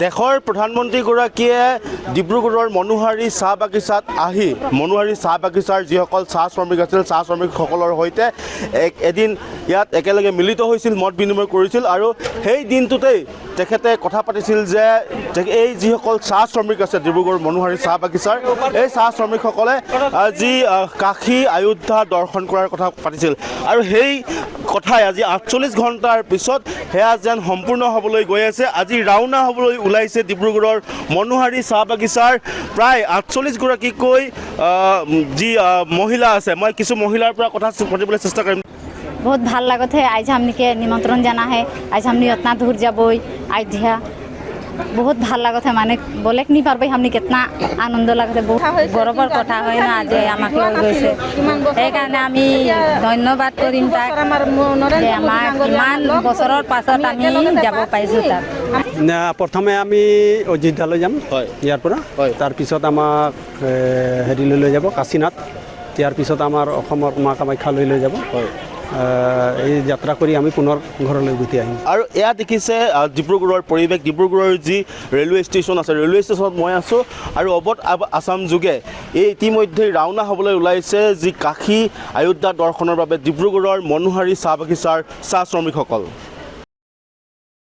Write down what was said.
দেশৰ প্ৰধানমন্ত্ৰীগৰাকীয়ে ডিব্ৰুগড়ৰ মনোহাৰী চাহ বাগিচাত আহি মনোহাৰী চাহ বাগিচাৰ যিসকল চাহ শ্ৰমিক আছিল চাহ শ্ৰমিকসকলৰ সৈতে এদিন ইয়াত একেলগে মিলিত হৈছিল মত বিনিময় কৰিছিল আৰু সেই দিনটোতেই তেখেতে কথা পাতিছিল যে এই যিসকল চাহ শ্ৰমিক আছে ডিব্ৰুগড় মনোহাৰী চাহ বাগিচাৰ এই চাহ শ্ৰমিকসকলে যি কাশী অযোধ্যা দৰ্শন কৰাৰ কথা পাতিছিল আৰু সেই কথাই আজি ৪৮ ঘণ্টাৰ পিছত সেয়া যেন সম্পূৰ্ণ হ'বলৈ গৈ আছে। আজি ৰাওনা হ'বলৈ ওলাইছে ডিব্ৰুগড়ৰ মনোহাৰী চাহ বাগিচাৰ প্ৰায় ৪৮গৰাকীকৈ যি মহিলা আছে। মই কিছু মহিলাৰ পৰা কথা পাতিবলৈ চেষ্টা কৰিম। बहुत ভাল लागत है। आज हमने के निमंत्रण जाना है। आज हमने इतना दूर जब अयोध्या बहुत ভাল लागत है। माने बोले नहीं पारबे हमने कितना आनंद लागत है। बहुत गौरवर कथा है ना आज আমাক লৈ গৈছে সেইকাৰণে আমি ধন্যবাদ কৰিম তাক যে আমাক ইমান বছৰৰ পাছত আমি যাব পাইছো তাত। প্ৰথমে আমি অযোধ্যালৈ যাম ইয়াৰ পৰা তাৰ পিছত আমাক হেৰিলৈ লৈ যাব কাশীনাথ ইয়াৰ পিছত আমাৰ অসমৰ মা কামাখ্যালৈ লৈ যাব এই যাত্ৰা কৰি আমি পুনৰ ঘৰলৈ গুচি আহিম। আৰু এয়া দেখিছে ডিব্ৰুগড়ৰ পৰিৱেশ। ডিব্ৰুগড়ৰ যি ৰেলৱে ষ্টেচন আছে ৰেলৱে ষ্টেচনত মই আছোঁ আৰু অৱধ আছাম যোগে এই ইতিমধ্যে ৰাওনা হ'বলৈ ওলাইছে যি কাশী অযোধ্যা দৰ্শনৰ বাবে ডিব্ৰুগড়ৰ মনোহাৰী চাহ বাগিচাৰ চাহ শ্ৰমিকসকল।